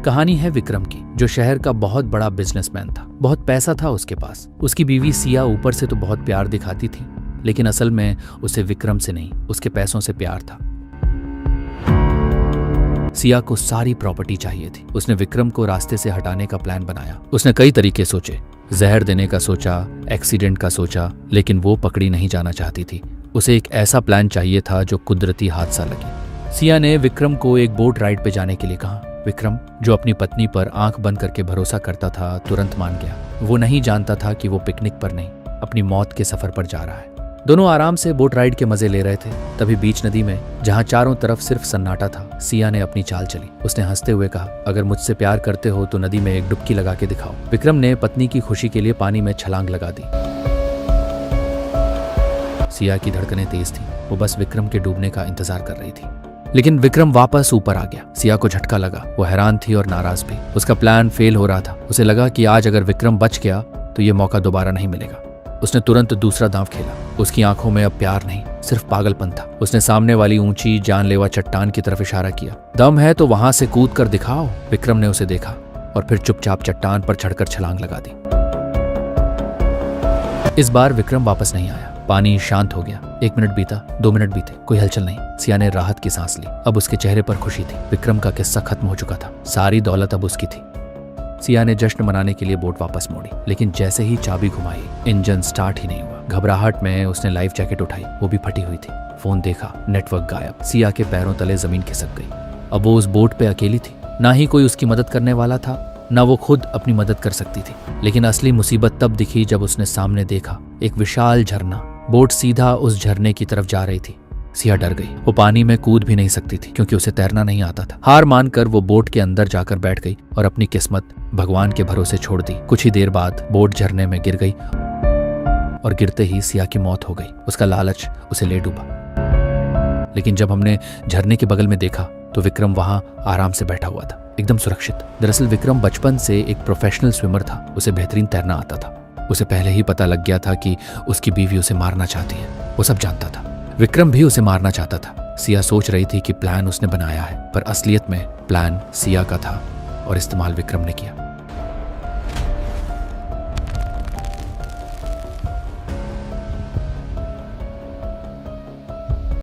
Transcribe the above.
कहानी है विक्रम की, जो शहर का बहुत बड़ा बिजनेसमैन था। बहुत पैसा था उसके पास। उसकी बीवी सिया ऊपर से तो बहुत प्यार दिखाती थी, लेकिन असल में उसे विक्रम से नहीं, उसके पैसों से प्यार था। सिया को सारी प्रॉपर्टी चाहिए थी। उसने विक्रम को रास्ते से हटाने का प्लान बनाया। उसने कई तरीके सोचे, जहर देने का सोचा, एक्सीडेंट का सोचा, लेकिन वो पकड़ी नहीं जाना चाहती थी। उसे एक ऐसा प्लान चाहिए था जो कुदरती हादसा लगे। सिया ने विक्रम को एक बोट राइड पे जाने के लिए कहा। विक्रम, जो अपनी पत्नी पर आंख बंद करके भरोसा करता था, तुरंत मान गया। वो नहीं जानता था कि वो पिकनिक पर नहीं, अपनी मौत के सफर पर जा रहा है। दोनों आराम से बोट राइड के मजे ले रहे थे। तभी बीच नदी में, जहां चारों तरफ सिर्फ सन्नाटा था, सिया ने अपनी चाल चली। उसने हंसते हुए कहा, अगर मुझसे प्यार करते हो तो नदी में एक डुबकी लगा के दिखाओ। विक्रम ने पत्नी की खुशी के लिए पानी में छलांग लगा दी। सिया की धड़कनें तेज थीं। वो बस विक्रम के डूबने का इंतजार कर रही थी, लेकिन विक्रम वापस ऊपर आ गया। सिया को झटका लगा। वो हैरान थी और नाराज भी। उसका प्लान फेल हो रहा था। उसे लगा कि आज अगर विक्रम बच गया तो ये मौका दोबारा नहीं मिलेगा। उसने तुरंत दूसरा दांव खेला। उसकी आंखों में अब प्यार नहीं, सिर्फ पागलपन था। उसने सामने वाली ऊंची जानलेवा चट्टान की तरफ इशारा किया। दम है तो वहां से कूद कर दिखाओ। विक्रम ने उसे देखा और फिर चुपचाप चट्टान पर चढ़कर छलांग लगा दी। इस बार विक्रम वापस नहीं आया। पानी शांत हो गया। 1 मिनट बीता, 2 मिनट बीते, कोई हलचल नहीं। सिया ने राहत की सांस ली। अब उसके चेहरे पर खुशी थी। विक्रम का किस्सा खत्म हो चुका था। सारी दौलत अब उसकी थी। सिया ने जश्न मनाने के लिए बोट वापस मोड़ी, लेकिन जैसे ही चाबी घुमाई, इंजन स्टार्ट ही नहीं हुआ। घबराहट में उसने लाइफ जैकेट उठाई, वो भी फटी हुई थी। फोन देखा, नेटवर्क गायब। सिया के पैरों तले जमीन खिसक गई। अब वो उस बोट पे अकेली थी। ना ही कोई उसकी मदद करने वाला था, ना वो खुद अपनी मदद कर सकती थी। लेकिन असली मुसीबत तब दिखी जब उसने सामने देखा एक विशाल झरना। बोट सीधा उस झरने की तरफ जा रही थी। सिया डर गई। वो पानी में कूद भी नहीं सकती थी क्योंकि उसे तैरना नहीं आता था। हार मानकर वो बोट के अंदर जाकर बैठ गई और अपनी किस्मत भगवान के भरोसे छोड़ दी। कुछ ही देर बाद बोट झरने में गिर गई और गिरते ही सिया की मौत हो गई। उसका लालच उसे ले डूबा। लेकिन जब हमने झरने के बगल में देखा तो विक्रम वहां आराम से बैठा हुआ था, एकदम सुरक्षित। दरअसल विक्रम बचपन से एक प्रोफेशनल स्विमर था। उसे बेहतरीन तैरना आता था। उसे पहले ही पता लग गया था कि उसकी बीवी उसे मारना चाहती है। वो सब जानता था। विक्रम भी उसे मारना चाहता था। सिया सोच रही थी कि प्लान उसने बनाया है, पर असलियत में प्लान सिया का था और इस्तेमाल विक्रम ने किया।